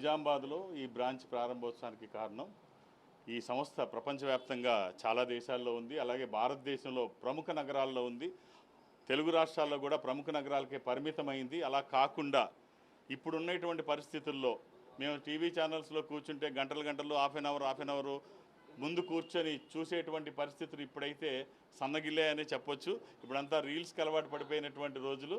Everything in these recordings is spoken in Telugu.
నిజామాబాద్లో ఈ బ్రాంచ్ ప్రారంభోత్సవానికి కారణం ఈ సంస్థ ప్రపంచవ్యాప్తంగా చాలా దేశాల్లో ఉంది. అలాగే భారతదేశంలో ప్రముఖ నగరాల్లో ఉంది. తెలుగు రాష్ట్రాల్లో కూడా ప్రముఖ నగరాలకే పరిమితమైంది. అలా కాకుండా ఇప్పుడున్నటువంటి పరిస్థితుల్లో మేము టీవీ ఛానల్స్లో కూర్చుంటే గంటలు హాఫ్ అన్ అవర్ ముందు కూర్చొని చూసేటువంటి పరిస్థితులు ఇప్పుడైతే సన్నగిల్లే చెప్పొచ్చు. ఇప్పుడంతా రీల్స్కి అలవాటు పడిపోయినటువంటి రోజులు.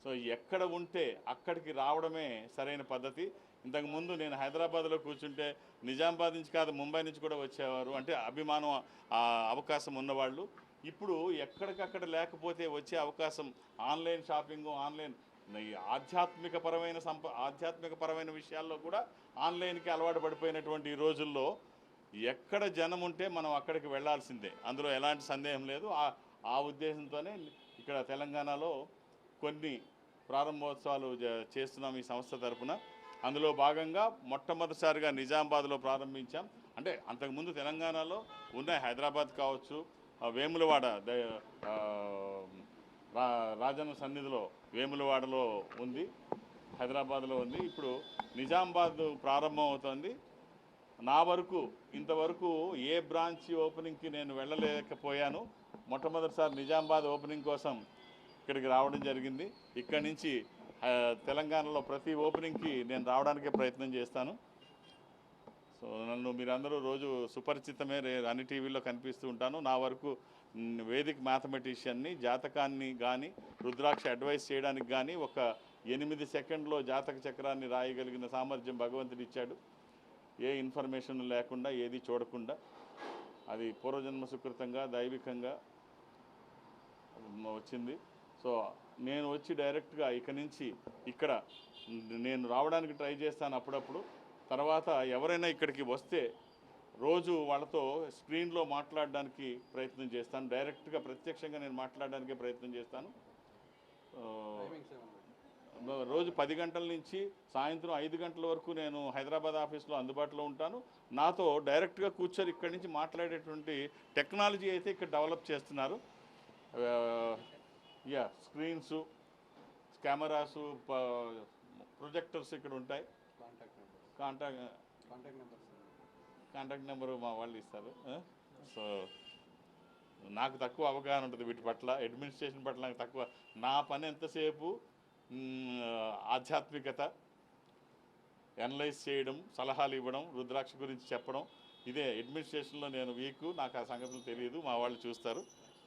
సో ఎక్కడ ఉంటే అక్కడికి రావడమే సరైన పద్ధతి. ఇంతకుముందు నేను హైదరాబాద్లో కూర్చుంటే నిజామాబాద్ నుంచి కాదు ముంబై నుంచి కూడా వచ్చేవారు, అంటే అభిమానం అవకాశం ఉన్నవాళ్ళు. ఇప్పుడు ఎక్కడికక్కడ లేకపోతే వచ్చే అవకాశం ఆన్లైన్ షాపింగు, ఆన్లైన్ ఆధ్యాత్మికపరమైన విషయాల్లో కూడా ఆన్లైన్కి అలవాటు పడిపోయినటువంటి ఈ రోజుల్లో ఎక్కడ జనం ఉంటే మనం అక్కడికి వెళ్ళాల్సిందే, అందులో ఎలాంటి సందేహం లేదు. ఆ ఉద్దేశంతోనే ఇక్కడ తెలంగాణలో కొన్ని ప్రారంభోత్సవాలు చేస్తున్నాం ఈ సంస్థ తరఫున. అందులో భాగంగా మొట్టమొదటిసారిగా నిజామాబాద్లో ప్రారంభించాం. అంటే అంతకుముందు తెలంగాణలో ఉన్నాయి, హైదరాబాద్ కావచ్చు, వేములవాడ రాజన్న సన్నిధిలో వేములవాడలో ఉంది, హైదరాబాద్లో ఉంది. ఇప్పుడు నిజామాబాద్ ప్రారంభం అవుతుంది. నా వరకు ఇంతవరకు ఏ బ్రాంచ్ ఓపెనింగ్కి నేను వెళ్ళలేకపోయాను. మొట్టమొదటిసారి నిజామాబాద్ ఓపెనింగ్ కోసం ఇక్కడికి రావడం జరిగింది. ఇక్కడి నుంచి తెలంగాణలో ప్రతి ఓపెనింగ్కి నేను రావడానికే ప్రయత్నం చేస్తాను. సో నన్ను మీరందరూ రోజు సుపరిచితమే, అన్ని టీవీల్లో కనిపిస్తూ ఉంటాను. నా వరకు వేదిక్ మ్యాథమెటిషియన్ని, జాతకాన్ని కానీ రుద్రాక్ష అడ్వైస్ చేయడానికి కానీ ఒక 8 సెకండ్లో జాతక చక్రాన్ని రాయగలిగిన సామర్థ్యం భగవంతుడు ఇచ్చాడు. ఏ ఇన్ఫర్మేషన్ లేకుండా, ఏది చూడకుండా, అది పూర్వజన్మ సుకృతంగా దైవికంగా వచ్చింది. సో నేను వచ్చి డైరెక్ట్గా ఇక నుంచి ఇక్కడ నేను రావడానికి ట్రై చేస్తాను అప్పుడప్పుడు. తర్వాత ఎవరైనా ఇక్కడికి వస్తే రోజు వాళ్ళతో స్క్రీన్లో మాట్లాడడానికి ప్రయత్నం చేస్తాను. డైరెక్ట్గా ప్రత్యక్షంగా నేను మాట్లాడడానికే ప్రయత్నం చేస్తాను. రోజు 10 గంటల నుంచి సాయంత్రం 5 గంటల వరకు నేను హైదరాబాద్ ఆఫీస్లో అందుబాటులో ఉంటాను. నాతో డైరెక్ట్గా కూర్చొని ఇక్కడి నుంచి మాట్లాడేటువంటి టెక్నాలజీ అయితే ఇక్కడ డెవలప్ చేస్తున్నారు. స్క్రీన్స్, కెమెరాసు, ప్రొజెక్టర్స్ ఇక్కడ ఉంటాయి. కాంటాక్ట్ నెంబరు మా వాళ్ళు ఇస్తారు. సో నాకు తక్కువ అవగాహన ఉంటుంది వీటి పట్ల, అడ్మినిస్ట్రేషన్ పట్ల నాకు తక్కువ. నా పని ఎంతసేపు ఆధ్యాత్మికత, అనలైజ్ చేయడం, సలహాలు ఇవ్వడం, రుద్రాక్ష గురించి చెప్పడం, ఇదే. అడ్మినిస్ట్రేషన్లో నేను వీక్, నాకు ఆ సంగతులు తెలియదు, మా వాళ్ళు చూస్తారు.